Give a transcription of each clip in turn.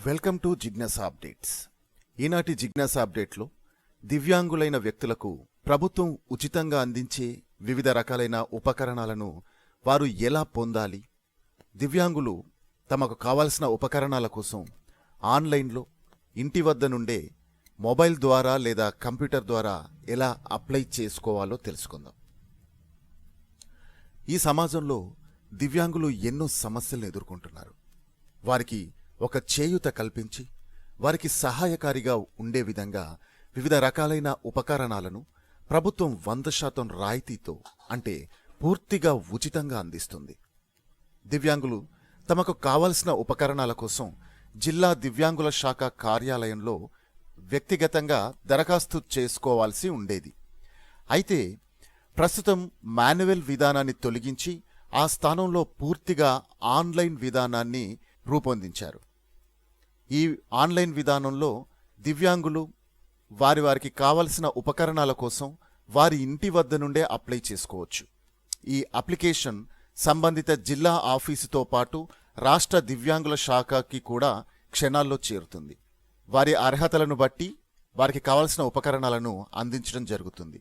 Welcome to Jignasa updates. ఈనాటి జిజ్ఞాస అప్డేట్లో దివ్యాంగులైన వ్యక్తులకు ప్రభుత్వం ఉచితంగా అందించే వివిధ రకాలైన ఉపకరణాలను వారు ఎలా పొందాలి, దివ్యాంగులు తమకు కావాల్సిన ఉపకరణాల కోసం ఆన్లైన్లో ఇంటి వద్ద నుండే మొబైల్ ద్వారా లేదా కంప్యూటర్ ద్వారా ఎలా అప్లై చేసుకోవాలో తెలుసుకుందాం. ఈ సమాజంలో దివ్యాంగులు ఎన్నో సమస్యలను ఎదుర్కొంటున్నారు. వారికి ఒక చేయూత కల్పించి వారికి సహాయకారిగా ఉండే విధంగా వివిధ రకాలైన ఉపకరణాలను ప్రభుత్వం 100% రాయితీతో అంటే పూర్తిగా ఉచితంగా అందిస్తుంది. దివ్యాంగులు తమకు కావలసిన ఉపకరణాల కోసం జిల్లా దివ్యాంగుల శాఖ కార్యాలయంలో వ్యక్తిగతంగా దరఖాస్తు చేసుకోవాల్సి ఉండేది. అయితే ప్రస్తుతం మాన్యువల్ విధానాన్ని తొలగించి ఆ స్థానంలో పూర్తిగా ఆన్లైన్ విధానాన్ని రూపొందించారు. ఈ ఆన్లైన్ విధానంలో దివ్యాంగులు వారికి కావలసిన ఉపకరణాల కోసం వారి ఇంటి వద్ద నుండే అప్లై చేసుకోవచ్చు. ఈ అప్లికేషన్ సంబంధిత జిల్లా ఆఫీసుతో పాటు రాష్ట్ర దివ్యాంగుల శాఖకి కూడా క్షణాల్లో చేరుతుంది. వారి అర్హతలను బట్టి వారికి కావలసిన ఉపకరణాలను అందించడం జరుగుతుంది.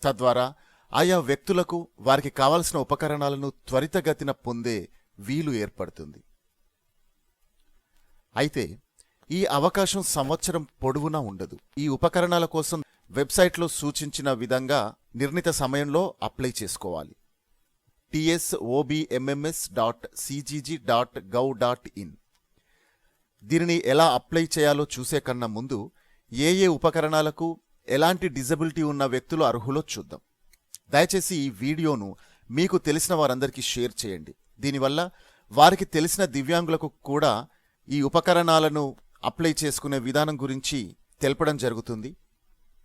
తద్వారా ఆయా వ్యక్తులకు వారికి కావలసిన ఉపకరణాలను త్వరితగతిన పొందే వీలు ఏర్పడుతుంది. అయితే ఈ అవకాశం సంవత్సరం పొడవునా ఉండదు. ఈ ఉపకరణాల కోసం వెబ్సైట్లో సూచించిన విధంగా నిర్ణీత సమయంలో అప్లై చేసుకోవాలి. tsobmms.cgg.gov.in. దీనిని ఎలా అప్లై చేయాలో చూసే కన్నా ముందు ఏ ఉపకరణాలకు ఎలాంటి డిజబిలిటీ ఉన్న వ్యక్తులు అర్హులో చూద్దాం. దయచేసి ఈ వీడియోను మీకు తెలిసిన వారందరికీ షేర్ చేయండి. దీనివల్ల వారికి తెలిసిన దివ్యాంగులకు కూడా ఈ ఉపకరణాలను అప్లై చేసుకునే విధానం గురించి తెలపడం జరుగుతుంది.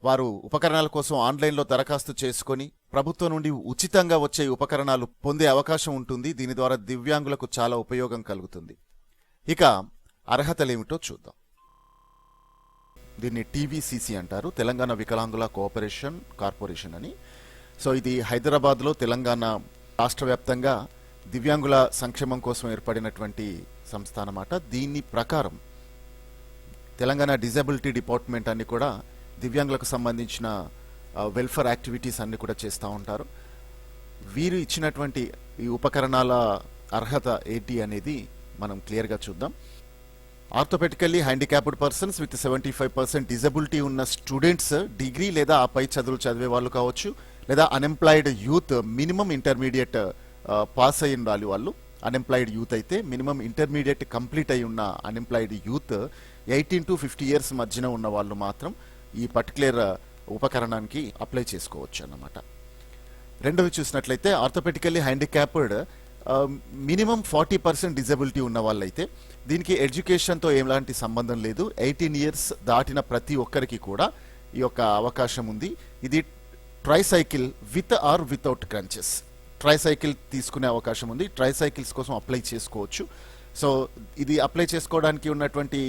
వారు ఉపకరణాల కోసం ఆన్లైన్లో దరఖాస్తు చేసుకొని ప్రభుత్వం నుండి ఉచితంగా వచ్చే ఉపకరణాలు పొందే అవకాశం ఉంటుంది. దీని ద్వారా దివ్యాంగులకు చాలా ఉపయోగం కలుగుతుంది. ఇక అర్హతలేమిటో చూద్దాం. దీన్ని TVCC అంటారు, తెలంగాణ వికలాంగుల కోఆపరేషన్ కార్పొరేషన్ అని. సో ఇది హైదరాబాద్లో తెలంగాణ రాష్ట్ర వ్యాప్తంగా దివ్యాంగుల సంక్షేమం కోసం ఏర్పడినటువంటి సంస్థ అన్నమాట. దీని ప్రకారం తెలంగాణ డిజబిలిటీ డిపార్ట్మెంట్ అన్ని కూడా దివ్యాంగులకు సంబంధించిన వెల్ఫేర్ యాక్టివిటీస్ అన్ని కూడా చేస్తూ ఉంటారు. వీరు ఇచ్చినటువంటి ఈ ఉపకరణాల అర్హత ఏంటి అనేది మనం క్లియర్గా చూద్దాం. Orthopaedically handicapped persons with 75% disability ఉన్న స్టూడెంట్స్, డిగ్రీ లేదా ఆ పై చదువులు చదివే వాళ్ళు కావచ్చు, లేదా unemployed youth minimum intermediate pass అయి ఉండాలి. వాళ్ళు అన్ఎంప్లాయిడ్ యూత్ అయితే మినిమం ఇంటర్మీడియట్ కంప్లీట్ అయి ఉన్న అన్ఎంప్లాయిడ్ యూత్ 18 to 50 years మధ్యన ఉన్న వాళ్ళు మాత్రం ఈ పర్టికులర్ ఉపకరణానికి అప్లై చేసుకోవచ్చు అన్నమాట. రెండవది చూసినట్లయితే ఆర్థోపెడికల్లీ హ్యాండిక్యాప్డ్ మినిమం 40% డిజబిలిటీ ఉన్న వాళ్ళైతే దీనికి ఎడ్యుకేషన్తో ఎలాంటి సంబంధం లేదు. 18 years దాటిన ప్రతి ఒక్కరికి కూడా ఈ యొక్క అవకాశం ఉంది. ఇది tricycle with or without crunches, tricycle తీసుకునే అవకాశం ఉంది. ట్రైసైకిల్స్ కోసం అప్లై చేసుకోవచ్చు. సో ఇది అప్లై చేసుకోవడానికి ఉన్నటువంటి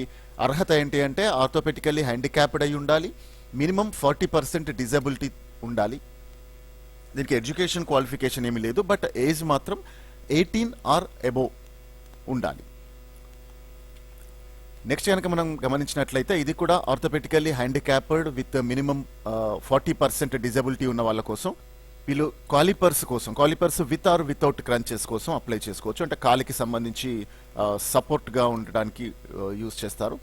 అర్హత ఏంటి అంటే ఆర్థోపెడికల్లీ హ్యాండిక్యాప్డ్ అయి ఉండాలి, మినిమం 40% డిజబిలిటీ ఉండాలి. దీనికి ఎడ్యుకేషన్ క్వాలిఫికేషన్ ఏమీ లేదు, బట్ ఏజ్ మాత్రం 18 or above ఉండాలి. నెక్స్ట్ కనుక మనం గమనించినట్లయితే ఇది కూడా orthopedically handicapped with minimum 40% disability ఉన్న వాళ్ళ కోసం వీళ్ళు calipers with or without crunches కోసం అప్లై చేసుకోవచ్చు. అంటే కాలికి సంబంధించి సపోర్ట్గా ఉండడానికి యూజ్ చేస్తారు.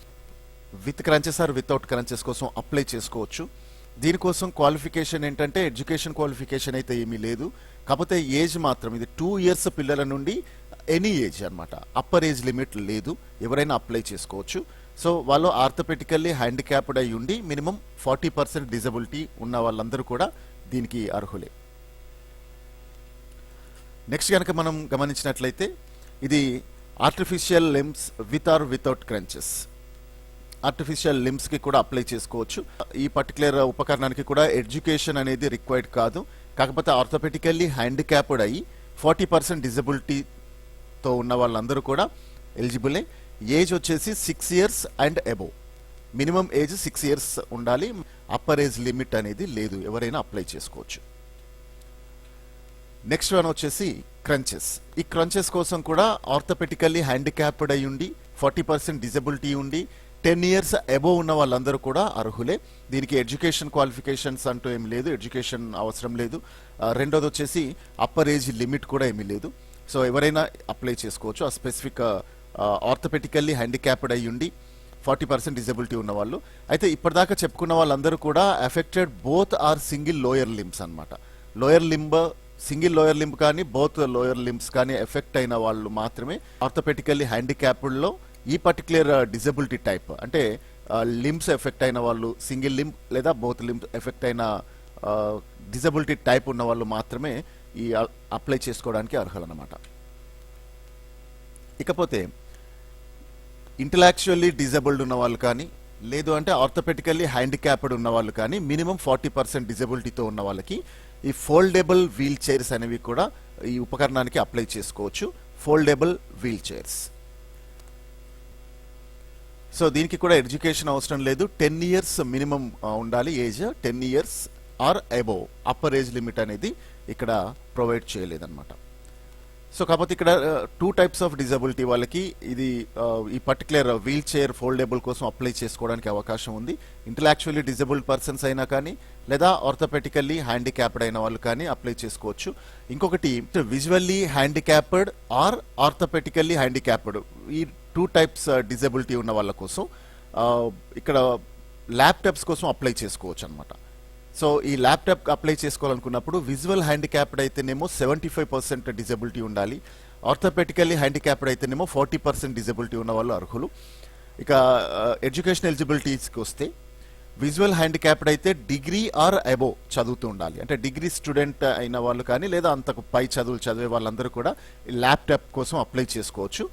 With crunches or without crunches కోసం అప్లై చేసుకోవచ్చు. దీనికోసం క్వాలిఫికేషన్ ఏంటంటే ఎడ్యుకేషన్ క్వాలిఫికేషన్ అయితే ఏమీ లేదు, కాకపోతే ఏజ్ మాత్రం ఇది 2 years పిల్లల నుండి ఎనీ ఏజ్ అనమాట, అప్పర్ ఏజ్ లిమిట్ లేదు, ఎవరైనా అప్లై చేసుకోవచ్చు. సో వాళ్ళు ఆర్థోపెడికల్లీ హ్యాండిక్యాప్డ్ అయి ఉండి మినిమం 40% డిజబిలిటీ ఉన్న వాళ్ళందరూ కూడా దీనికి అర్హులే. నెక్స్ట్ కనుక మనం గమనించినట్లయితే ఇది artificial limbs with or without crutches, artificial లిమ్స్కి కూడా అప్లై చేసుకోవచ్చు. ఈ పర్టికులర్ ఉపకరణానికి కూడా ఎడ్యుకేషన్ అనేది రిక్వైర్డ్ కాదు, కాకపోతే ఆర్థోపెడికల్లీ హ్యాండిక్యాప్డ్ అయ్యి 40% డిజబిలిటీతో ఉన్న వాళ్ళందరూ కూడా ఎలిజిబులే. ఏజ్ వచ్చేసి 6 years and above, minimum age 6 years ఉండాలి. అప్పర్ ఏజ్ లిమిట్ అనేది లేదు, ఎవరైనా అప్లై చేసుకోవచ్చు. నెక్స్ట్ వన్ వచ్చేసి క్రంచెస్. ఈ క్రంచెస్ కోసం కూడా ఆర్థోపెటికల్లీ హ్యాండిక్యాప్డ్ అయి ఉండి 40% డిజబిలిటీ ఉండి 10 ఇయర్స్ అబోవ్ ఉన్న వాళ్ళందరూ కూడా అర్హులే. దీనికి ఎడ్యుకేషన్ క్వాలిఫికేషన్స్ అంటూ ఏమి లేదు, ఎడ్యుకేషన్ అవసరం లేదు. రెండోది వచ్చేసి అప్పర్ ఏజ్ లిమిట్ కూడా ఏమీ లేదు. సో ఎవరైనా అప్లై చేసుకోవచ్చు. ఆ స్పెసిఫిక్ ఆర్థోపెటికల్లీ హ్యాండిక్యాప్డ్ అయి ఉండి 40% డిజబిలిటీ ఉన్న వాళ్ళు. అయితే ఇప్పటిదాకా చెప్పుకున్న వాళ్ళందరూ కూడా affected both or single lower limbs అనమాట. Lower limb, single lower limb కానీ బోత్ లోయర్ లింబ్స్ కానీ ఎఫెక్ట్ అయిన వాళ్ళు మాత్రమే ఆర్థోపెటికల్లీ హ్యాండిక్యాప్డ్లో ఈ పర్టికులర్ డిజబిలిటీ టైప్, అంటే లింబ్స్ ఎఫెక్ట్ అయిన వాళ్ళు, సింగిల్ లింబ్ లేదా బోత్ లింబ్స్ ఎఫెక్ట్ అయిన డిజబిలిటీ టైప్ ఉన్న వాళ్ళు మాత్రమే ఈ అప్లై చేసుకోవడానికి అర్హులన్నమాట. ఇకపోతే ఇంటలెక్చువల్లీ డిజబుల్డ్ ఉన్న వాళ్ళు కానీ, లేదు అంటే ఆర్థోపెటికల్లీ హ్యాండిక్యాప్డ్ ఉన్న వాళ్ళు కానీ మినిమం 40% డిజబిలిటీతో ఉన్న వాళ్ళకి ఈ ఫోల్డబుల్ వీల్ చైర్స్ అనేవి కూడా ఈ ఉపకరణానికి అప్లై చేసుకోవచ్చు. Foldable wheel chairs. సో దీనికి కూడా ఎడ్యుకేషన్ అవసరం లేదు. 10 ఇయర్స్ మినిమం ఉండాలి age. 10 years or above. Upper age limit అనేది ఇక్కడ ప్రొవైడ్ చేయలేదన్నమాట. సో కాకపోతే ఇక్కడ 2 టైప్స్ ఆఫ్ డిజబిలిటీ వాళ్ళకి ఇది ఈ పర్టికులర్ వీల్ చైర్ ఫోల్డబుల్ కోసం అప్లై చేసుకోవడానికి అవకాశం ఉంది. ఇంటలెక్చువల్లీ డిజబుల్డ్ పర్సన్స్ అయినా కానీ, లేదా ఆర్థోపెటికల్లీ హ్యాండిక్యాప్డ్ అయిన వాళ్ళు కానీ అప్లై చేసుకోవచ్చు. ఇంకొకటి విజువల్లీ హ్యాండిక్యాప్డ్ ఆర్ ఆర్థోపెటికల్లీ హ్యాండిక్యాప్డ్, ఈ 2 టైప్స్ డిజబిలిటీ ఉన్న వాళ్ళ కోసం ఇక్కడ ల్యాప్టాప్స్ కోసం అప్లై చేసుకోవచ్చు అనమాట. సో ఈ ల్యాప్టాప్ అప్లై చేసుకోవాలనుకున్నప్పుడు విజువల్ హ్యాండిక్యాప్డ్ అయితేనేమో 75% డిజబిలిటీ ఉండాలి. ఆర్థోపెటికల్లీ హ్యాండిక్యాప్డ్ అయితేనేమో 40% డిజబిలిటీ ఉన్న వాళ్ళు అర్హులు. ఇక ఎడ్యుకేషన్ ఎలిజిబిలిటీస్కి వస్తే విజువల్ హ్యాండిక్యాప్డ్ అయితే డిగ్రీ ఆర్ అబోవ్ చదువుతూ ఉండాలి. అంటే డిగ్రీ స్టూడెంట్ అయిన వాళ్ళు కానీ, లేదా అంతకు పై చదువులు చదివే వాళ్ళందరూ కూడా ల్యాప్టాప్ కోసం అప్లై చేసుకోవచ్చు.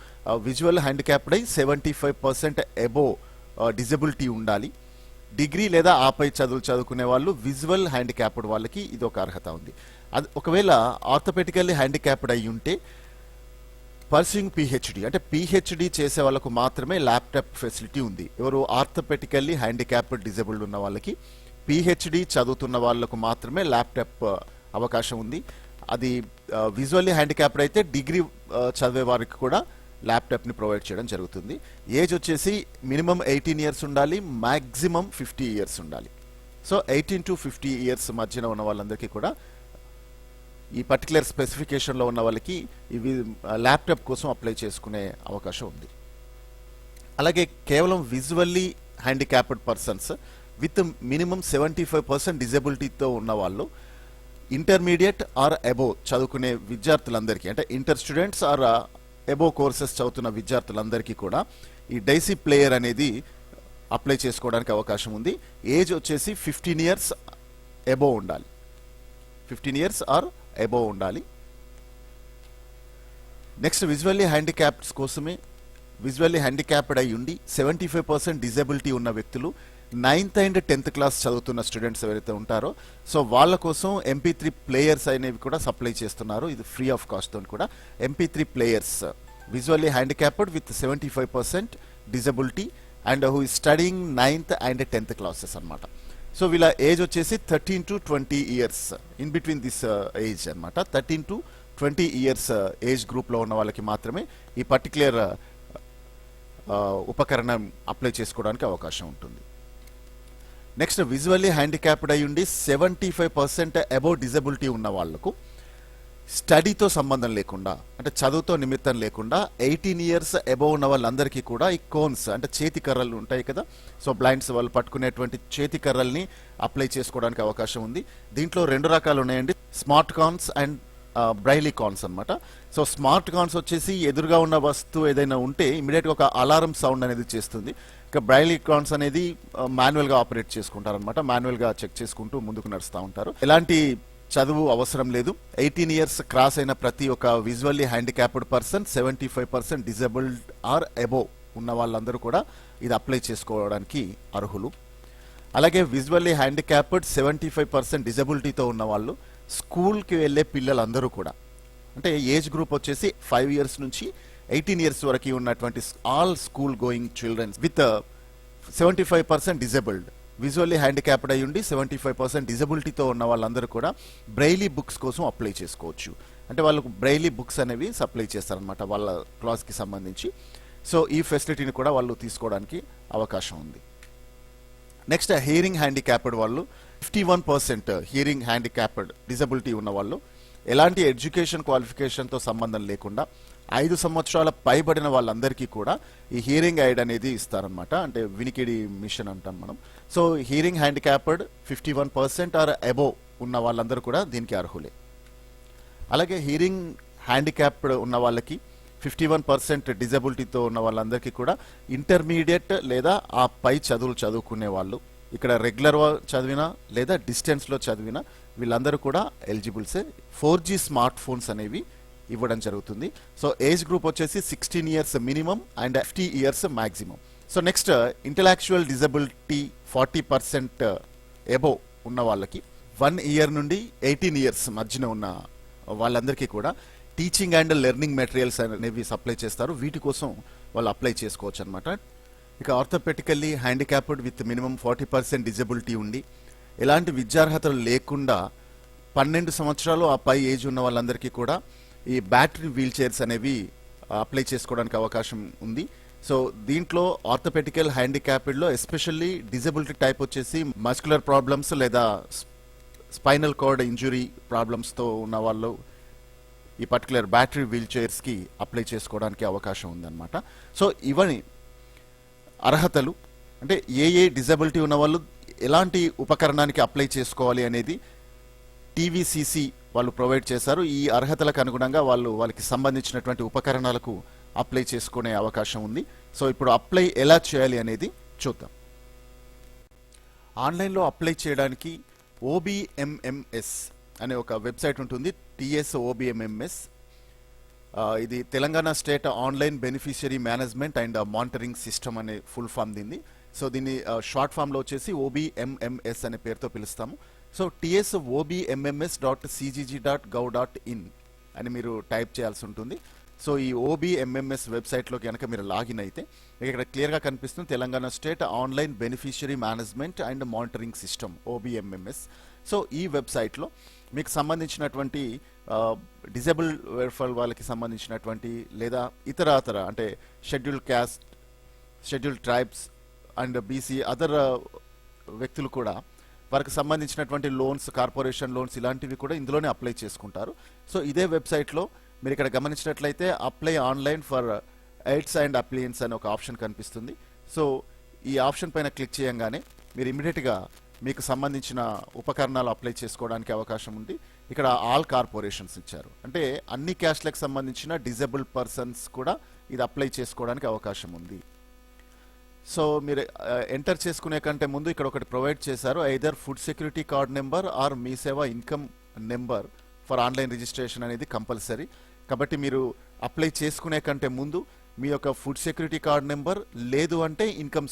విజువల్ హ్యాండిక్యాప్డ్ అయి 75% అబోవ్ డిజబిలిటీ ఉండాలి. డిగ్రీ లేదా ఆపై చదువులు చదువుకునే వాళ్ళు విజువల్ హ్యాండిక్యాప్డ్ వాళ్ళకి ఇది ఒక అర్హత ఉంది. అది ఒకవేళ ఆర్థోపెటికల్లీ హ్యాండిక్యాప్డ్ అయి ఉంటే పర్సూయింగ్ పిహెచ్డి, అంటే పిహెచ్డి చేసే వాళ్ళకు మాత్రమే ల్యాప్టాప్ ఫెసిలిటీ ఉంది. ఎవరు ఆర్థోపెటికల్లీ హ్యాండిక్యాప్డ్ డిజబుల్డ్ ఉన్న వాళ్ళకి, పిహెచ్డి చదువుతున్న వాళ్ళకు మాత్రమే ల్యాప్టాప్ అవకాశం ఉంది. అది విజువల్లీ హ్యాండిక్యాప్డ్ అయితే డిగ్రీ చదివే వారికి కూడా ల్యాప్టాప్ని ప్రొవైడ్ చేయడం జరుగుతుంది. ఏజ్ వచ్చేసి మినిమం 18 ఇయర్స్ ఉండాలి, మ్యాక్సిమం 50 ఇయర్స్ ఉండాలి. సో 18 to 50 ఇయర్స్ మధ్యన ఉన్న వాళ్ళందరికీ కూడా ఈ పర్టికులర్ స్పెసిఫికేషన్లో ఉన్న వాళ్ళకి ఇవి ల్యాప్టాప్ కోసం అప్లై చేసుకునే అవకాశం ఉంది. అలాగే కేవలం visually handicapped persons with minimum 75% డిజబిలిటీతో ఉన్న వాళ్ళు ఇంటర్మీడియట్ ఆర్ అబోవ్ చదువుకునే విద్యార్థులందరికీ, అంటే inter students or above courses చదువుతున్న విద్యార్థులందరికీ కూడా ఈ డైసీ ప్లేయర్ అనేది అప్లై చేసుకోవడానికి అవకాశం ఉంది. ఏజ్ వచ్చేసి 15 ఇయర్స్ అబోవ్ ఉండాలి. 15 ఇయర్స్ ఆర్ అబోవ్ ఉండాలి. నెక్స్ట్ విజువల్లీ హ్యాండిక్యాప్డ్స్ కోసమే విజువల్లీ హ్యాండిక్యాప్డ్ అయి ఉండి 75% డిజబిలిటీ ఉన్న వ్యక్తులు 9th and 10th క్లాస్ చదువుతున్న స్టూడెంట్స్ ఎవరైతే ఉంటారో, సో వాళ్ళ కోసం MP3 ప్లేయర్స్ అనేవి కూడా సప్లై చేస్తున్నారు. ఇది ఫ్రీ ఆఫ్ కాస్ట్ తో కూడా MP3 players visually handicapped with 75% disability and who is studying 9th and 10th classes అనమాట. సో వీళ్ళ ఏజ్ వచ్చేసి 13 to 20 years, in between this age అనమాట. 13 to 20 ఇయర్స్ ఏజ్ గ్రూప్లో ఉన్న వాళ్ళకి మాత్రమే ఈ పర్టికులర్ ఉపకరణం అప్లై చేసుకోవడానికి అవకాశం ఉంటుంది. నెక్స్ట్ విజువల్లీ హ్యాండిక్యాప్డ్ అయి ఉండి 75% అబోవ్ డిజబిలిటీ ఉన్న వాళ్లకు స్టడీతో సంబంధం లేకుండా, అంటే చదువుతో నిమిత్తం లేకుండా 18 ఇయర్స్ అబోవ్ ఉన్న వాళ్ళందరికీ కూడా ఈ కోన్స్, అంటే చేతి కర్రలు ఉంటాయి కదా, సో బ్లైండ్స్ వాళ్ళు పట్టుకునేటువంటి చేతి కర్రల్ని అప్లై చేసుకోవడానికి అవకాశం ఉంది. దీంట్లో 2 రకాలు ఉన్నాయండి, smart canes and braille canes అనమాట. సో స్మార్ట్ కాన్స్ వచ్చేసి ఎదురుగా ఉన్న వస్తువు ఏదైనా ఉంటే ఇమీడియట్గా ఒక అలారం సౌండ్ అనేది చేస్తుంది. ఇక బ్రైలీ కాన్స్ అనేది మాన్యువల్గా ఆపరేట్ చేసుకుంటారు అనమాట. మాన్యువల్గా చెక్ చేసుకుంటూ ముందుకు నడుస్తూ ఉంటారు. ఎలాంటి చదువు అవసరం లేదు. 18 ఇయర్స్ క్రాస్ అయిన ప్రతి ఒక్క visually handicapped person 75% disabled or above ఉన్న వాళ్ళందరూ కూడా ఇది అప్లై చేసుకోవడానికి అర్హులు. అలాగే విజువల్లీ హ్యాండిక్యాప్డ్ 75% డిజబిలిటీతో ఉన్న వాళ్ళు స్కూల్కి వెళ్ళే పిల్లలందరూ కూడా, అంటే ఏజ్ గ్రూప్ వచ్చేసి 5 ఇయర్స్ నుంచి 18 ఇయర్స్ వరకు ఉన్నటువంటి all school going childrens with 75% disabled visually handicapped అయ్యి ఉండి 75% డిజబిలిటీతో ఉన్న వాళ్ళందరూ కూడా బ్రెయిలీ బుక్స్ కోసం అప్లై చేసుకోవచ్చు. అంటే వాళ్ళకు బ్రెయిలీ బుక్స్ అనేవి సప్లై చేస్తారనమాట వాళ్ళ క్లాస్కి సంబంధించి. సో ఈ ఫెసిలిటీని కూడా వాళ్ళు తీసుకోవడానికి అవకాశం ఉంది. నెక్స్ట్ హియరింగ్ హ్యాండిక్యాప్డ్ వాళ్ళు 51% హియరింగ్ హ్యాండిక్యాప్డ్ డిజబిలిటీ ఉన్న వాళ్ళు ఎలాంటి ఎడ్యుకేషన్ క్వాలిఫికేషన్తో సంబంధం లేకుండా 5 సంవత్సరాల పైబడిన వాళ్ళందరికీ కూడా ఈ హియరింగ్ ఎయిడ్ అనేది ఇస్తారనమాట. అంటే వినికిడి మిషన్ అంటాం మనం. So hearing handicapped 51% or above ఉన్న వాళ్ళందరూ కూడా దీనికి అర్హులే. అలాగే హియరింగ్ హ్యాండిక్యాప్డ్ ఉన్న వాళ్ళకి 51% డిజబిలిటీతో ఉన్న వాళ్ళందరికీ కూడా ఇంటర్మీడియట్ లేదా ఆ పై చదువులు చదువుకునే వాళ్ళు, ఇక్కడ రెగ్యులర్ చదివినా లేదా డిస్టెన్స్లో చదివినా వీళ్ళందరూ కూడా ఎలిజిబుల్సే. 4G స్మార్ట్ ఫోన్స్ అనేవి ఇవ్వడం జరుగుతుంది. సో ఏజ్ గ్రూప్ వచ్చేసి 16 years minimum and 50 years maximum. So next intellectual disability 40% above ఉన్న వాళ్ళకి 1 ఇయర్ నుండి 18 ఇయర్స్ మధ్యన ఉన్న వాళ్ళందరికీ కూడా టీచింగ్ అండ్ లెర్నింగ్ మెటీరియల్స్ అనేవి సప్లై చేస్తారు. వీటి కోసం వాళ్ళు అప్లై చేసుకోవచ్చు అనమాట. ఇక ఆర్థోపెటికల్లీ హ్యాండిక్యాప్డ్ విత్ మినిమం 40% డిజబిలిటీ ఉండి ఎలాంటి విద్యార్హతలు లేకుండా 12 సంవత్సరాలు ఆ పై ఏజ్ ఉన్న వాళ్ళందరికీ కూడా ఈ బ్యాటరీ వీల్ చైర్స్ అనేవి అప్లై చేసుకోవడానికి అవకాశం ఉంది. సో దీంట్లో ఆర్థోపెటికల్ హ్యాండిక్యాప్డ్లో ఎస్పెషల్లీ డిజబిలిటీ టైప్ వచ్చేసి మస్కులర్ ప్రాబ్లమ్స్ లేదా స్పైనల్ కార్డ్ ఇంజురీ ప్రాబ్లమ్స్తో ఉన్న వాళ్ళు ఈ పర్టికులర్ బ్యాటరీ వీల్ చైర్స్కి అప్లై చేసుకోవడానికి అవకాశం ఉందన్నమాట. సో ఇవన్నీ అర్హతలు. అంటే ఏ డిజబిలిటీ ఉన్న వాళ్ళు ఎలాంటి ఉపకరణానికి అప్లై చేసుకోవాలి అనేది టీవీసీసీ వాళ్ళు ప్రొవైడ్ చేశారు. ఈ అర్హతలకు అనుగుణంగా వాళ్ళకి సంబంధించినటువంటి ఉపకరణాలకు అప్లై చేసుకునే అవకాశం ఉంది. సో ఇప్పుడు అప్లై ఎలా చేయాలి అనేది చూద్దాం. ఆన్లైన్లో అప్లై చేయడానికి OBMMS అనే ఒక వెబ్సైట్ ఉంటుంది. TSOBMMS. ఇది Telangana state online beneficiary management and monitoring system అనే ఫుల్ ఫామ్ దీన్ని. సో దీన్ని షార్ట్ ఫామ్లో వచ్చేసి OBMMS అనే పేరుతో పిలుస్తాము. సో tsobmms.cgg.gov.in అని మీరు టైప్ చేయాల్సి ఉంటుంది. సో ఈ OBMMS వెబ్సైట్లో కనుక మీరు లాగిన్ అయితే ఇక్కడ క్లియర్గా కనిపిస్తుంది Telangana state online beneficiary management and monitoring system OBMMS. So ఈ వెబ్సైట్లో మీకు సంబంధించినటువంటి డిజేబుల్ వెల్ఫేర్ వాళ్ళకి సంబంధించినటువంటి లేదా ఇతర అంటే scheduled caste, scheduled tribes and BC other వ్యక్తులు కూడా వారికి సంబంధించినటువంటి లోన్స్, కార్పొరేషన్ లోన్స్ ఇలాంటివి కూడా ఇందులోనే అప్లై చేసుకుంటారు. సో ఇదే వెబ్సైట్లో మీరు ఇక్కడ గమనించినట్లయితే apply online for AIDS and appliances అనే ఒక ఆప్షన్ కనిపిస్తుంది. సో ఈ ఆప్షన్ పైన క్లిక్ చేయంగానే మీరు ఇమీడియట్గా మీకు సంబంధించిన ఉపకరణాలు అప్లై చేసుకోవడానికి అవకాశం ఉంది. ఇక్కడ ఆల్ కార్పొరేషన్స్ ఇచ్చారు. అంటే అన్ని క్యాస్ట్లకు సంబంధించిన డిజేబుల్ పర్సన్స్ కూడా ఇది అప్లై చేసుకోవడానికి అవకాశం ఉంది. సో మీరు ఎంటర్ చేసుకునే కంటే ముందు ఇక్కడ ఒకటి ప్రొవైడ్ చేశారు, either food security card number or Mee Seva income number for online registration అనేది కంపల్సరీ. కాబట్టి మీరు అప్లై చేసుకునే కంటే ముందు మీ యొక్క ఫుడ్ సెక్యూరిటీ కార్డ్ నెంబర్ లేదు అంటే ఇన్కమ్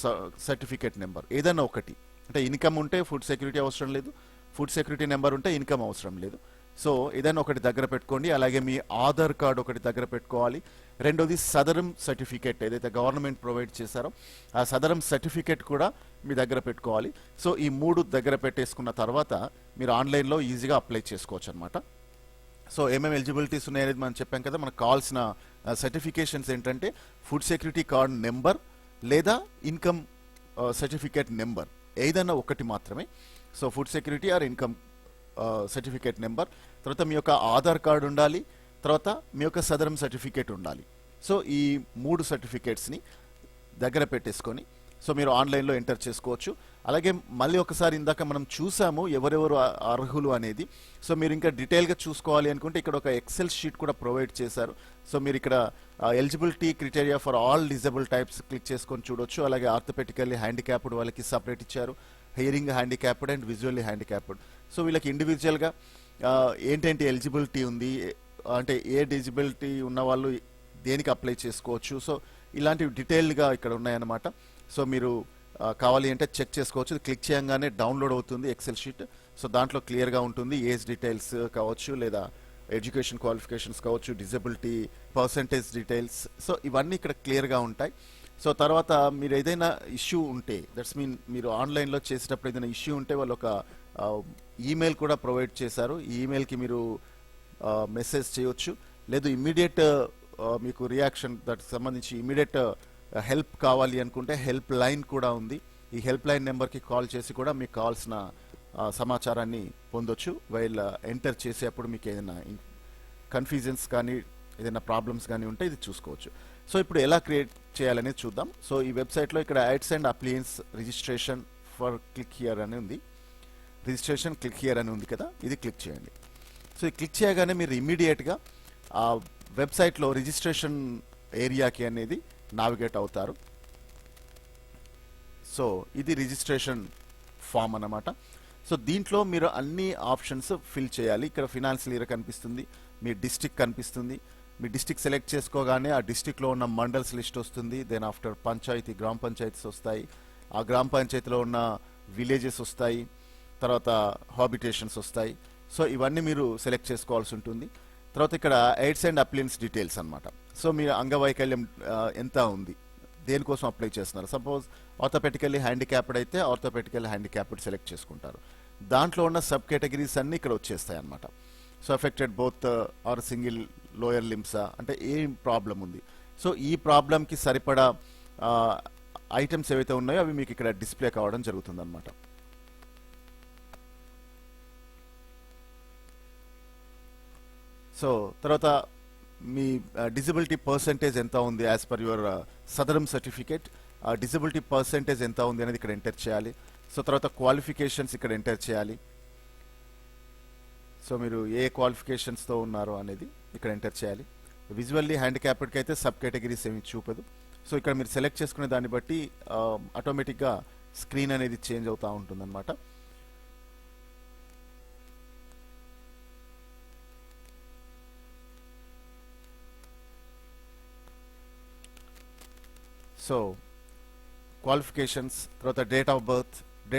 సర్టిఫికేట్ నెంబర్ ఏదైనా ఒకటి, అంటే ఇన్కమ్ ఉంటే ఫుడ్ సెక్యూరిటీ అవసరం లేదు, ఫుడ్ సెక్యూరిటీ నెంబర్ ఉంటే ఇన్కమ్ అవసరం లేదు. సో ఏదైనా ఒకటి దగ్గర పెట్టుకోండి. అలాగే మీ ఆధార్ కార్డ్ ఒకటి దగ్గర పెట్టుకోవాలి. రెండోది సదరం సర్టిఫికేట్ ఏదైతే గవర్నమెంట్ ప్రొవైడ్ చేశారో ఆ సదరం సర్టిఫికేట్ కూడా మీ దగ్గర పెట్టుకోవాలి. సో ఈ 3 దగ్గర పెట్టేసుకున్న తర్వాత మీరు ఆన్లైన్లో ఈజీగా అప్లై చేసుకోవచ్చు అనమాట. సో ఏమేమి ఎలిజిబిలిటీస్ ఉన్నాయనేది మనం చెప్పాం కదా. మనకు కావాల్సిన సర్టిఫికేషన్స్ ఏంటంటే ఫుడ్ సెక్యూరిటీ కార్డ్ నెంబర్ లేదా ఇన్కమ్ సర్టిఫికేట్ నెంబర్ ఏదైనా ఒకటి మాత్రమే. So food security or income certificate number, తర్వాత మీ యొక్క ఆధార్ కార్డు ఉండాలి, తర్వాత మీ యొక్క సదరం సర్టిఫికేట్ ఉండాలి. సో ఈ 3 సర్టిఫికేట్స్ని దగ్గర పెట్టేసుకొని సో మీరు ఆన్లైన్లో ఎంటర్ చేసుకోవచ్చు. అలాగే మళ్ళీ ఒకసారి ఇందాక మనం చూసాము ఎవరెవరు అర్హులు అనేది. సో మీరు ఇంకా డీటెయిల్గా చూసుకోవాలి అనుకుంటే ఇక్కడ ఒక ఎక్సెల్ షీట్ కూడా ప్రొవైడ్ చేశారు. సో మీరు ఇక్కడ eligibility criteria for all disable types click చేసుకొని చూడొచ్చు. అలాగే ఆర్థోపెటికల్లీ హ్యాండిక్యాప్డ్ వాళ్ళకి సపరేట్ ఇచ్చారు, hearing handicapped and visually handicapped. So వీళ్ళకి ఇండివిజువల్గా ఏంటంటే ఎలిజిబిలిటీ ఉంది, అంటే ఏ డిజబిలిటీ ఉన్న వాళ్ళు దేనికి అప్లై చేసుకోవచ్చు. సో ఇలాంటివి డీటెయిల్గా ఇక్కడ ఉన్నాయన్నమాట. సో మీరు కావాలి అంటే చెక్ చేసుకోవచ్చు. క్లిక్ చేయగానే డౌన్లోడ్ అవుతుంది ఎక్సెల్ షీట్. సో దాంట్లో క్లియర్గా ఉంటుంది ఏజ్ డీటెయిల్స్ కావచ్చు, లేదా ఎడ్యుకేషన్ క్వాలిఫికేషన్స్ కావచ్చు, డిజబిలిటీ పర్సంటేజ్ డీటెయిల్స్. సో ఇవన్నీ ఇక్కడ క్లియర్గా ఉంటాయి. సో తర్వాత మీరు ఏదైనా ఇష్యూ ఉంటే, దట్స్ మీన్ మీరు ఆన్లైన్లో చేసేటప్పుడు ఏదైనా ఇష్యూ ఉంటే వాళ్ళు ఒక ఈమెయిల్ కూడా ప్రొవైడ్ చేశారు. ఈ ఈమెయిల్కి మీరు మెసేజ్ చేయొచ్చు. లేదు ఇమ్మీడియట్ మీకు రియాక్షన్ దానికి సంబంధించి ఇమ్మీడియట్ హెల్ప్ కావాలి అనుకుంటే హెల్ప్ లైన్ కూడా ఉంది. ఈ హెల్ప్ లైన్ నెంబర్కి కాల్ చేసి కూడా మీకు కావాల్సిన సమాచారాన్ని పొందొచ్చు. వైల్ ఎంటర్ చేసేటప్పుడు మీకు ఏదైనా కన్ఫ్యూజన్స్ కానీ ఏదైనా ప్రాబ్లమ్స్ కానీ ఉంటే ఇది చూసుకోవచ్చు. సో ఇప్పుడు ఎలా క్రియేట్ చేయాలనేది చూద్దాం. సో ఈ వెబ్సైట్లో ఇక్కడ ads and appliances registration for click here అని ఉంది. రిజిస్ట్రేషన్ క్లిక్ హియర్ అని ఉంది కదా, ఇది క్లిక్ చేయండి. సో ఇది క్లిక్ చేయగానే మీరు ఇమ్మీడియట్గా ఆ వెబ్సైట్లో రిజిస్ట్రేషన్ ఏరియాకి అనేది నావిగేట్ అవుతారు. సో ఇది రిజిస్ట్రేషన్ ఫామ్ అన్నమాట. సో దీంట్లో మీరు అన్ని ఆప్షన్స్ ఫిల్ చేయాలి. ఇక్కడ ఫినాన్షియల్ ఇయర్ కనిపిస్తుంది, మీ డిస్ట్రిక్ట్ కనిపిస్తుంది. మీ డిస్ట్రిక్ట్ సెలెక్ట్ చేసుకోగానే ఆ డిస్ట్రిక్ట్లో ఉన్న మండల్స్ లిస్ట్ వస్తుంది. దెన్ ఆఫ్టర్ పంచాయతీ, గ్రామ పంచాయతీస్ వస్తాయి. ఆ గ్రామ పంచాయతీలో ఉన్న విలేజెస్ వస్తాయి, తర్వాత హాబిటేషన్స్ వస్తాయి. సో ఇవన్నీ మీరు సెలెక్ట్ చేసుకోవాల్సి ఉంటుంది. తర్వాత ఇక్కడ ఎయిడ్స్ అండ్ అప్లియన్స్ డీటెయిల్స్ అనమాట. సో మీరు అంగవైకల్యం ఎంత ఉంది, దేనికోసం అప్లై చేస్తున్నారు. సపోజ్ ఆర్థోపెటికల్లీ హ్యాండిక్యాప్డ్ అయితే ఆర్థోపెటికల్లీ హ్యాండిక్యాప్డ్ సెలెక్ట్ చేసుకుంటారు. దాంట్లో ఉన్న సబ్ కేటగిరీస్ అన్నీ ఇక్కడ వచ్చేస్తాయి అన్నమాట. So affected both or single lower లిమ్సా, అంటే ఏం ప్రాబ్లం ఉంది. సో ఈ ప్రాబ్లంకి సరిపడా ఐటమ్స్ ఏవైతే ఉన్నాయో అవి మీకు ఇక్కడ డిస్ప్లే కావడం జరుగుతుంది అనమాట. సో తర్వాత మీ డిజబిలిటీ పర్సెంటేజ్ ఎంత ఉంది as per your Sadaram certificate, disability percentage ఎంత ఉంది అనేది ఇక్కడ ఎంటర్ చేయాలి. సో తర్వాత క్వాలిఫికేషన్స్ ఇక్కడ ఎంటర్ చేయాలి. సో మీరు ఏ క్వాలిఫికేషన్స్తో ఉన్నారో అనేది ఇక్కడ ఎంటర్ చేయాలి. విజువల్లీ హ్యాండిక్యాప్డ్కి అయితే సబ్ కేటగిరీస్ ఏమి చూపదు. సో ఇక్కడ మీరు సెలెక్ట్ చేసుకునే దాన్ని బట్టి ఆటోమేటిక్గా స్క్రీన్ అనేది చేంజ్ అవుతూ ఉంటుందన్నమాట. సో క్వాలిఫికేషన్స్, తర్వాత డేట్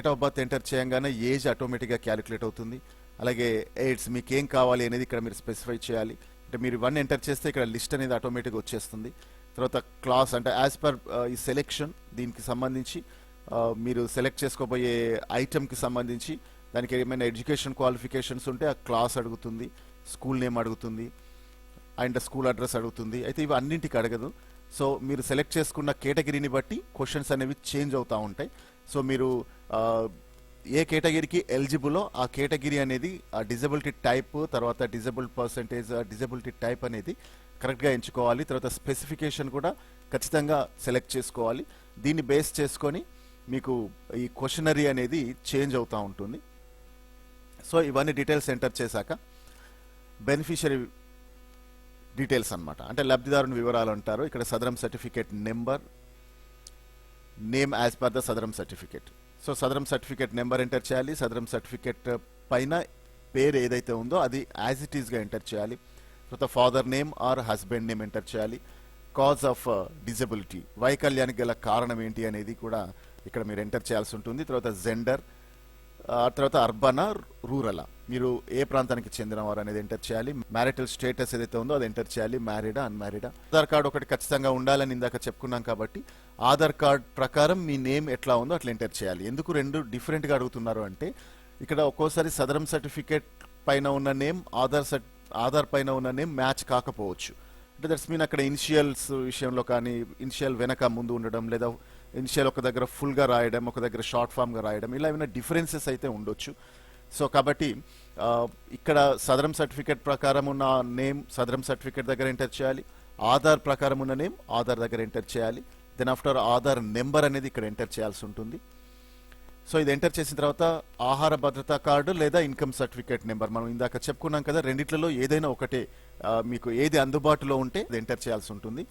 ఆఫ్ బర్త్ ఎంటర్ చేయగానే ఏజ్ ఆటోమేటిక్గా క్యాలిక్యులేట్ అవుతుంది. అలాగే ఎయిడ్స్ మీకు ఏం కావాలి అనేది ఇక్కడ మీరు స్పెసిఫై చేయాలి. అంటే మీరు ఇవన్నీ ఎంటర్ చేస్తే ఇక్కడ లిస్ట్ అనేది ఆటోమేటిక్గా వచ్చేస్తుంది. తర్వాత క్లాస్ అంటే యాజ్ పర్ ఈ సెలెక్షన్, దీనికి సంబంధించి మీరు సెలెక్ట్ చేసుకోబోయే ఐటమ్కి సంబంధించి దానికి ఏమైనా ఎడ్యుకేషన్ క్వాలిఫికేషన్స్ ఉంటే ఆ క్లాస్ అడుగుతుంది, స్కూల్ నేమ్ అడుగుతుంది, అండ్ స్కూల్ అడ్రస్ అడుగుతుంది. అయితే ఇవి అన్నింటికి అడగదు. సో మీరు సెలెక్ట్ చేసుకున్న కేటగిరీని బట్టి క్వశ్చన్స్ అనేవి చేంజ్ అవుతూ ఉంటాయి. సో మీరు ఏ కేటగిరీకి ఎలిజిబులో ఆ కేటగిరీ అనేది ఆ డిజబిలిటీ టైప్, తర్వాత డిజబుల్డ్ పర్సంటేజ్, డిజబిలిటీ టైప్ అనేది కరెక్ట్గా ఎంచుకోవాలి. తర్వాత స్పెసిఫికేషన్ కూడా ఖచ్చితంగా సెలెక్ట్ చేసుకోవాలి. దీన్ని బేస్ చేసుకొని మీకు ఈ క్వశ్చనరీ అనేది చేంజ్ అవుతూ ఉంటుంది. సో ఇవన్నీ డీటెయిల్స్ ఎంటర్ చేశాక బెనిఫిషరీ డీటెయిల్స్ అనమాట, అంటే లబ్ధిదారుని వివరాలు అంటారు. ఇక్కడ Sadarem certificate number, name as per the Sadarem certificate. So Sadarem certificate number enter చేయాలి. సదరం సర్టిఫికేట్ పైన పేరు ఏదైతే ఉందో అది యాజ్ ఇట్ ఈస్గా ఎంటర్ చేయాలి. తర్వాత father name or husband name enter చేయాలి. కాజ్ ఆఫ్ డిజబిలిటీ, వైకల్యానికి గల కారణం ఏంటి అనేది కూడా ఇక్కడ మీరు ఎంటర్ చేయాల్సి ఉంటుంది. తర్వాత జెండర్, తర్వాత అర్బనా రూరలా, మీరు ఏ ప్రాంతానికి చెందినవారు అనేది ఎంటర్ చేయాలి. మ్యారిటల్ స్టేటస్ ఏదైతే ఉందో అది ఎంటర్ చేయాలి, మ్యారీడా అన్మ్యారీడా. ఆధార్ కార్డ్ ఒకటి ఖచ్చితంగా ఉండాలని ఇందాక చెప్పుకున్నాం కాబట్టి ఆధార్ కార్డ్ ప్రకారం మీ నేమ్ ఎట్లా ఉందో అట్లా ఎంటర్ చేయాలి. ఎందుకు రెండు డిఫరెంట్గా అడుగుతున్నారు అంటే ఇక్కడ ఒక్కోసారి సదరం సర్టిఫికేట్ పైన ఉన్న నేమ్ ఆధార్ పైన ఉన్న నేమ్ మ్యాచ్ కాకపోవచ్చు. అంటే దట్స్ మీన్ అక్కడ ఇనిషియల్స్ విషయంలో కానీ ఇనిషియల్ వెనక ముందు ఉండడం, లేదా ఇనిషియల్ ఒక దగ్గర ఫుల్గా రాయడం, ఒక దగ్గర షార్ట్ ఫామ్గా రాయడం, ఇలా ఏమైనా డిఫరెన్సెస్ అయితే ఉండొచ్చు. సో కాబట్టి ఇక్కడ సదరం సర్టిఫికేట్ ప్రకారం ఉన్న నేమ్ సదరం సర్టిఫికేట్ దగ్గర ఎంటర్ చేయాలి. ఆధార్ ప్రకారం ఉన్న నేమ్ ఆధార్ దగ్గర ఎంటర్ చేయాలి. దెన్ ఆఫ్టర్ ఆధార్ నెంబర్ అనేది ఇక్కడ ఎంటర్ చేయాల్సి ఉంటుంది. సో ఇది ఎంటర్ చేసిన తర్వాత ఆహార భద్రతా కార్డు లేదా ఇన్కమ్ సర్టిఫికేట్ నెంబర్, మనం ఇందాక చెప్పుకున్నాం కదా, రెండిట్లలో ఏదైనా ఒకటే మీకు ఏది అందుబాటులో ఉంటే అది ఎంటర్ చేయాల్సి ఉంటుంది.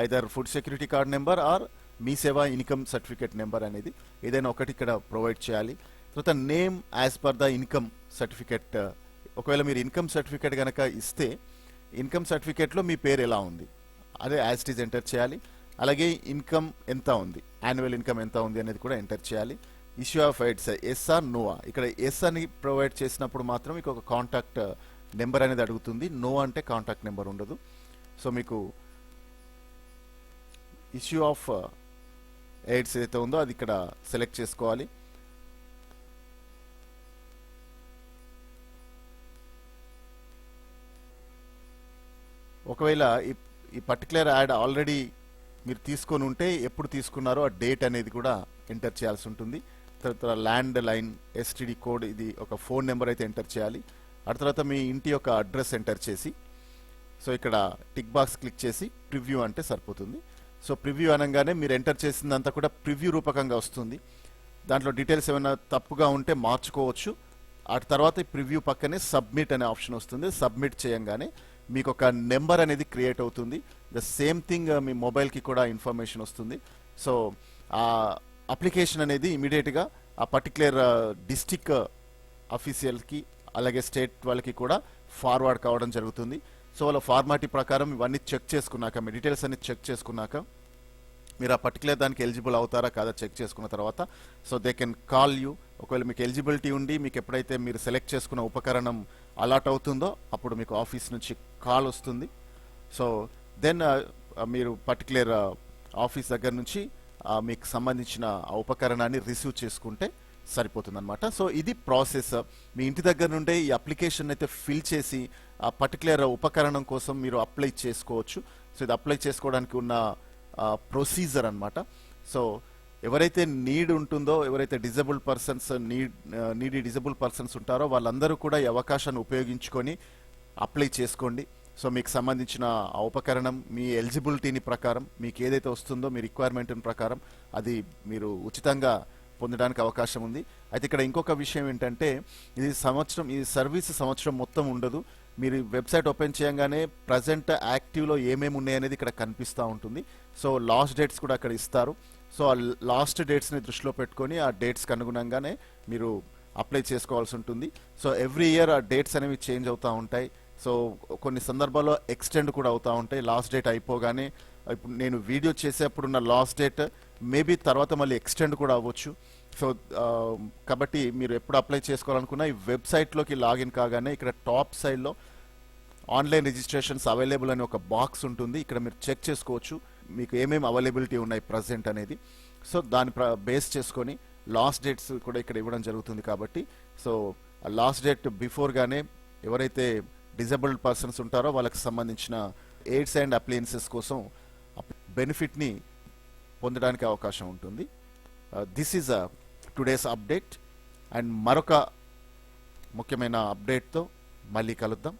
Either food security card number or Mee Seva income certificate number అనేది ఏదైనా ఒకటి ఇక్కడ ప్రొవైడ్ చేయాలి. తర్వాత name as per the income certificate, ఒకవేళ మీరు ఇన్కమ్ సర్టిఫికేట్ కనుక ఇస్తే ఇన్కమ్ సర్టిఫికేట్లో మీ పేరు ఎలా ఉంది అదే యాజ్ ఇట్ ఈజ్ ఎంటర్ చేయాలి. అలాగే ఇన్కమ్ ఎంత ఉంది, యాన్యువల్ ఇన్కమ్ ఎంత ఉంది అనేది కూడా ఎంటర్ చేయాలి. Issue of aids yes or no, ఇక్కడ ఎస్ అని ప్రొవైడ్ చేసినప్పుడు మాత్రం మీకు ఒక కాంటాక్ట్ నెంబర్ అనేది అడుగుతుంది, నో అంటే కాంటాక్ట్ నెంబర్ ఉండదు. సో మీకు ఇష్యూ ఆఫ్ ఎయిడ్స్ ఏదైతే ఉందో అది ఇక్కడ సెలెక్ట్ చేసుకోవాలి. ఒకవేళ ఈ పర్టికులర్ యాడ్ ఆల్రెడీ మీరు తీసుకొని ఉంటే ఎప్పుడు తీసుకున్నారో ఆ డేట్ అనేది కూడా ఎంటర్ చేయాల్సి ఉంటుంది. తర్వాత ల్యాండ్ లైన్ ఎస్టీడీ కోడ్, ఇది ఒక ఫోన్ నెంబర్ అయితే ఎంటర్ చేయాలి. ఆ తర్వాత మీ ఇంటి యొక్క అడ్రస్ ఎంటర్ చేసి సో ఇక్కడ టిక్ బాక్స్ క్లిక్ చేసి ప్రివ్యూ అంటే సరిపోతుంది. సో ప్రివ్యూ అనగానే మీరు ఎంటర్ చేసిందంతా కూడా ప్రివ్యూ రూపకంగా వస్తుంది. దాంట్లో డీటెయిల్స్ ఏమైనా తప్పుగా ఉంటే మార్చుకోవచ్చు. ఆ తర్వాత ఈ ప్రివ్యూ పక్కనే సబ్మిట్ అనే ఆప్షన్ వస్తుంది. సబ్మిట్ చేయంగానే మీకు ఒక నెంబర్ అనేది క్రియేట్ అవుతుంది. ద సేమ్ థింగ్ మీ మొబైల్కి కూడా ఇన్ఫర్మేషన్ వస్తుంది. సో ఆ అప్లికేషన్ అనేది ఇమీడియట్గా ఆ పర్టికులర్ డిస్టిక్ అఫీషియల్కి అలాగే స్టేట్ వాళ్ళకి కూడా ఫార్వర్డ్ కావడం జరుగుతుంది. సో వాళ్ళ ఫార్మాలిటీ ప్రకారం ఇవన్నీ చెక్ చేసుకున్నాక, మీ డీటెయిల్స్ అన్ని చెక్ చేసుకున్నాక మీరు ఆ పర్టికులర్ దానికి ఎలిజిబుల్ అవుతారా కాదా చెక్ చేసుకున్న తర్వాత so they can call you. ఒకవేళ మీకు ఎలిజిబిలిటీ ఉండి మీకు ఎప్పుడైతే మీరు సెలెక్ట్ చేసుకున్న ఉపకరణం అలాట్ అవుతుందో అప్పుడు మీకు ఆఫీస్ నుంచి కాల్ వస్తుంది. సో దెన్ మీరు పర్టికులర్ ఆఫీస్ దగ్గర నుంచి మీకు సంబంధించిన ఆ ఉపకరణాన్ని రిసీవ్ చేసుకుంటే సరిపోతుంది అనమాట. సో ఇది ప్రాసెస్. మీ ఇంటి దగ్గర నుండే ఈ అప్లికేషన్ అయితే ఫిల్ చేసి ఆ పర్టికులర్ ఉపకరణం కోసం మీరు అప్లై చేసుకోవచ్చు. సో ఇది అప్లై చేసుకోవడానికి ఉన్న ప్రొసీజర్ అనమాట. సో ఎవరైతే నీడ్ ఉంటుందో, ఎవరైతే disable persons needy disable persons ఉంటారో వాళ్ళందరూ కూడా ఈ అవకాశాన్ని ఉపయోగించుకొని అప్లై చేసుకోండి. సో మీకు సంబంధించిన ఆ ఉపకరణం మీ ఎలిజిబిలిటీని ప్రకారం మీకు ఏదైతే వస్తుందో మీ రిక్వైర్మెంట్ ప్రకారం అది మీరు ఉచితంగా పొందడానికి అవకాశం ఉంది. అయితే ఇక్కడ ఇంకొక విషయం ఏంటంటే ఈ సర్వీస్ సంవత్సరం మొత్తం ఉండదు. మీరు వెబ్సైట్ ఓపెన్ చేయగానే ప్రజెంట్ యాక్టివ్లో ఏమేమి ఉన్నాయనేది ఇక్కడ కనిపిస్తూ ఉంటుంది. సో లాస్ట్ డేట్స్ కూడా అక్కడ ఇస్తారు. సో ఆ లాస్ట్ డేట్స్ని దృష్టిలో పెట్టుకొని ఆ డేట్స్కి అనుగుణంగానే మీరు అప్లై చేసుకోవాల్సి ఉంటుంది. సో ఎవ్రీ ఇయర్ ఆ డేట్స్ అనేవి చేంజ్ అవుతూ ఉంటాయి. సో కొన్ని సందర్భాల్లో ఎక్స్టెండ్ కూడా అవుతూ ఉంటాయి. లాస్ట్ డేట్ అయిపోగానే ఇప్పుడు నేను వీడియో చేసేప్పుడున్న లాస్ట్ డేట్ మేబీ తర్వాత మళ్ళీ ఎక్స్టెండ్ కూడా అవ్వచ్చు. సో కాబట్టి మీరు ఎప్పుడు అప్లై చేసుకోవాలనుకున్నా ఈ వెబ్సైట్లోకి లాగిన్ కాగానే ఇక్కడ టాప్ సైడ్లో ఆన్లైన్ రిజిస్ట్రేషన్స్ అవైలబుల్ అనే ఒక బాక్స్ ఉంటుంది. ఇక్కడ మీరు చెక్ చేసుకోవచ్చు మీకు ఏమేమి అవైలబిలిటీ ఉన్నాయి ప్రజెంట్ అనేది. సో దాన్ని బేస్ చేసుకొని లాస్ట్ డేట్స్ కూడా ఇక్కడ ఇవ్వడం జరుగుతుంది. కాబట్టి సో ఆ లాస్ట్ డేట్ బిఫోర్గానే ఎవరైతే డిజబుల్డ్ పర్సన్స్ ఉంటారో వాళ్ళకి సంబంధించిన ఎయిడ్స్ అండ్ అప్లయన్సెస్ కోసం బెనిఫిట్ని పొందడానికి అవకాశం ఉంటుంది. This is today's update. And మరొక ముఖ్యమైన అప్డేట్తో మళ్ళీ కలుద్దాం.